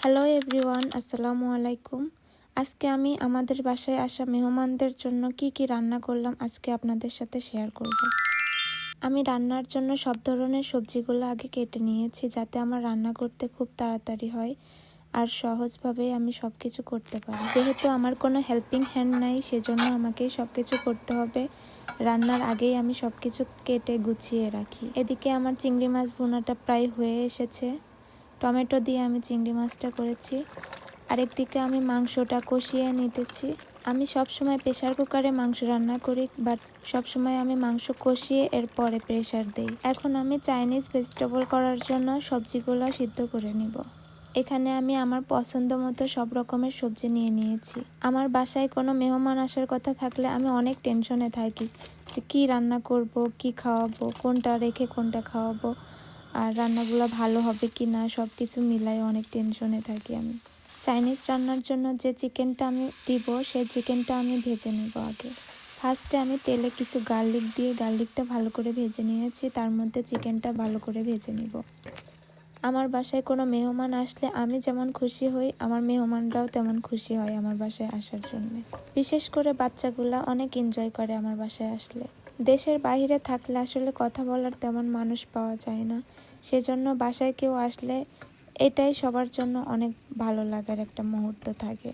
Hello everyone, আসসালামু আলাইকুম। আজকে আমি আমাদের বাসায় আসা মেহমানদের জন্য কি রান্না করলাম আজকে আপনাদের সাথে শেয়ার করব। আমি রান্নার জন্য সব ধরনের সবজিগুলো আগে কেটে নিয়েছি, যাতে আমার রান্না করতে খুব তাড়াতাড়ি হয় আর সহজভাবে আমি সব কিছু করতে পারি। যেহেতু আমার কোনো হেল্পিং হ্যান্ড নাই, সেজন্য আমাকেই সব কিছু করতে হবে। রান্নার আগেই আমি সব কিছু কেটে গুছিয়ে রাখি। এদিকে আমার চিংড়ি মাছ ভুনাটা প্রায় হয়ে এসেছে। টমেটো দিয়ে আমি চিংড়ি মাছটা করেছি। আরেকদিকে আমি মাংসটা কষিয়ে নিতেছি। আমি সবসময় প্রেশার কুকারে মাংস রান্না করি, বাট সবসময় আমি মাংস কষিয়ে এরপরে প্রেশার দেই। এখন আমি চাইনিজ ভেজিটেবল করার জন্য সবজিগুলো সিদ্ধ করে নিব। এখানে আমি আমার পছন্দ মতো সব রকমের সবজি নিয়ে নিয়েছি। আমার বাসায় কোনো মেহমান আসার কথা থাকলে আমি অনেক টেনশনে থাকি যে কী রান্না করব, কি খাওয়াবো, কোনটা রেখে কোনটা খাওয়াবো, আর রান্নাগুলো ভালো হবে কি না, সব কিছু মিলাই অনেক টেনশনে থাকি আমি। চাইনিজ রান্নার জন্য যে চিকেনটা আমি দিব, সেই চিকেনটা আমি ভেজে নেব আগে। ফার্স্টে আমি তেলে কিছু গার্লিক দিয়ে গার্লিকটা ভালো করে ভেজে নিয়েছি, তার মধ্যে চিকেনটা ভালো করে ভেজে নিব। আমার বাসায় কোনো মেহমান আসলে আমি যেমন খুশি হই, আমার মেহমানরাও তেমন খুশি হয় আমার বাসায় আসার জন্য। বিশেষ করে বাচ্চাগুলা অনেক এনজয় করে আমার বাসায় আসলে। দেশের বাইরে থাকলে আসলে কথা বলার তেমন মানুষ পাওয়া যায় না, সেজন্য বাসায় কেউ আসলে এটাই সবার জন্য অনেক ভালো লাগার একটা মুহূর্ত থাকে।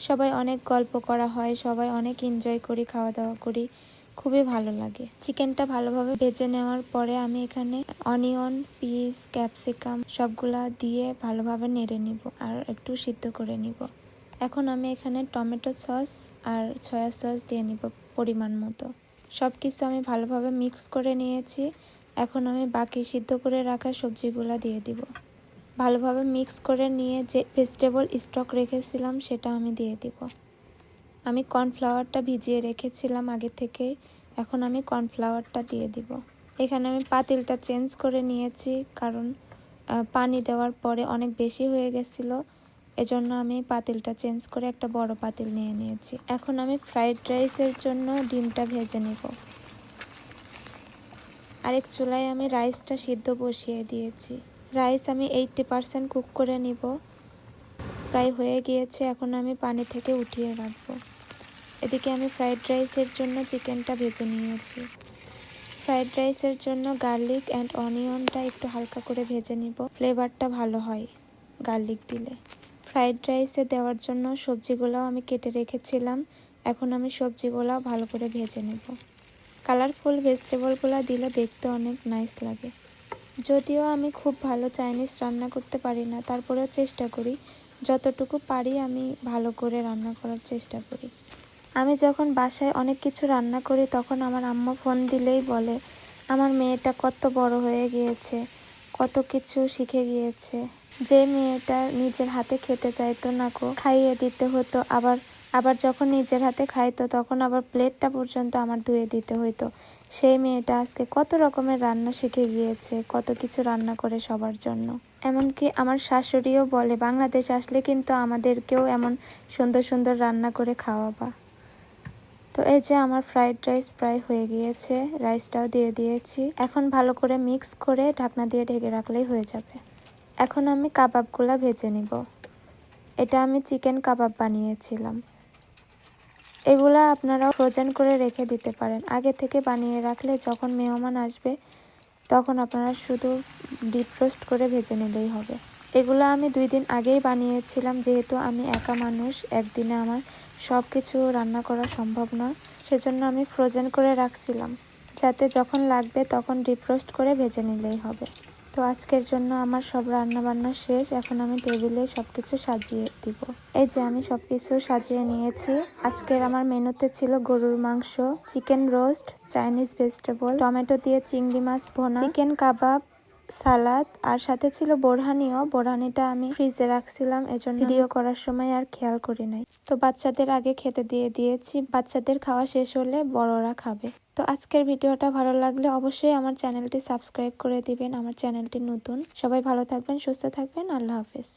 সবাই অনেক গল্প করা হয়, সবাই অনেক এনজয় করি, খাওয়া দাওয়া করি, খুবই ভালো লাগে। চিকেনটা ভালোভাবে ভেজে নেওয়ার পরে আমি এখানে অনিয়ন, পিস, ক্যাপসিকাম সবগুলা দিয়ে ভালোভাবে নেড়ে নিব আর একটু সিদ্ধ করে নিব। এখন আমি এখানে টমেটো সস আর সয়া সস দিয়ে নিব পরিমাণ মতো। সব কিছু আমি ভালোভাবে মিক্স করে নিয়েছি। এখন আমি বাকি সিদ্ধ করে রাখা সবজিগুলা দিয়ে দিব। ভালোভাবে মিক্স করে নিয়ে যে ভেজিটেবল স্টক রেখেছিলাম সেটা আমি দিয়ে দিব। আমি কর্নফ্লাওয়ারটা ভিজিয়ে রেখেছিলাম আগে থেকে, এখন আমি কর্নফ্লাওয়ারটা দিয়ে দিব। এখানে আমি পাতিলটা চেঞ্জ করে নিয়েছি, কারণ পানি দেওয়ার পরে অনেক বেশি হয়ে গেছিলো, এজন্য আমি পাতিলটা চেঞ্জ করে একটা বড় পাতিল নিয়ে নিয়েছি। এখন আমি ফ্রাইড রাইসের জন্য ডিমটা ভেজে নিব। আরেক চুলায় আমি রাইসটা সিদ্ধ বসিয়ে দিয়েছি। রাইস আমি 80% কুক করে নিব। প্রায় হয়ে গিয়েছে, এখন আমি পানি থেকে উঠিয়ে রাখবো। এদিকে আমি ফ্রাইড রাইসের জন্য চিকেনটা ভেজে নিয়েছি। ফ্রাইড রাইসের জন্য গার্লিক অ্যান্ড অনিয়নটা একটু হালকা করে ভেজে নিব, ফ্লেভারটা ভালো হয় গার্লিক দিলে। ফ্রাইড রাইসে দেওয়ার জন্য সবজিগুলোও আমি কেটে রেখেছিলাম, এখন আমি সবজিগুলোও ভালো করে ভেজে নেব। কালারফুল ভেজিটেবলগুলো দিলে দেখতে অনেক নাইস লাগে। যদিও আমি খুব ভালো চাইনিজ রান্না করতে পারি না, তারপরেও চেষ্টা করি, যতটুকু পারি আমি ভালো করে রান্না করার চেষ্টা করি। আমি যখন বাসায় অনেক কিছু রান্না করি তখন আমার আম্মা ফোন দিলেই বলে আমার মেয়েটা কত বড় হয়ে গিয়েছে, কত কিছু শিখে গিয়েছে। যে মেয়েটা নিজের হাতে খেতে চাইতো না খাইয়ে দিতে হতো, আবার যখন নিজের হাতে খাইতো তখন আবার প্লেটটা পর্যন্ত আমার ধুয়ে দিতে হইতো। সেই মেয়েটা আজকে কত রকমের রান্না শিখে গিয়েছে, কত কিছু রান্না করে সবার জন্য। এমনকি আমার শাশুড়িও বলে বাংলাদেশ আসলে কিন্তু আমাদেরকেও এমন সুন্দর সুন্দর রান্না করে খাওয়াবা। তো এই যে আমার ফ্রাইড রাইস প্রায় হয়ে গিয়েছে, রাইসটাও দিয়ে দিয়েছি। এখন ভালো করে মিক্স করে ঢাকনা দিয়ে ঢেকে রাখলেই হয়ে যাবে। এখন আমি কাবাবগুলো ভেজে নিব। এটা আমি চিকেন কাবাব বানিয়েছিলাম। এগুলা আপনারাও ফ্রোজেন করে রেখে দিতে পারেন। আগে থেকে বানিয়ে রাখলে যখন মেহমান আসবে তখন আপনারা শুধু ডিপ রোস্ট করে ভেজে নিলেই হবে। এগুলো আমি 2 দিন আগেই বানিয়েছিলাম, যেহেতু আমি একা মানুষ, একদিনে আমার সব কিছু রান্না করা সম্ভব না, সেজন্য আমি ফ্রোজেন করে রাখছিলাম, যাতে যখন লাগবে তখন ডিপ রোস্ট করে ভেজে নিলেই হবে। তো আজকের জন্য আমার সব রান্না বান্না শেষ, এখন আমি টেবিলে সব কিছু সাজিয়ে দিব। এই যে আমি সব কিছু সাজিয়ে নিয়েছি। আজকের আমার মেনুতে ছিল গরুর মাংস, chicken roast, Chinese vegetable, tomato দিয়ে চিংড়ি মাছ ভোনা, চিকেন কাবাব, সালাদ, আর সাথে ছিল বোরহানিও। বোরহানিটা আমি ফ্রিজে রাখছিলাম, এজন্য ভিডিও করার সময় আর খেয়াল করি নাই। তো বাচ্চাদের আগে খেতে দিয়ে দিয়েছি, বাচ্চাদের খাওয়া শেষ হলে বড়রা খাবে। তো আজকের ভিডিওটা ভালো লাগলে অবশ্যই আমার চ্যানেলটি সাবস্ক্রাইব করে দিবেন। আমার চ্যানেলটি নতুন। সবাই ভালো থাকবেন, সুস্থ থাকবেন। আল্লাহ হাফেজ।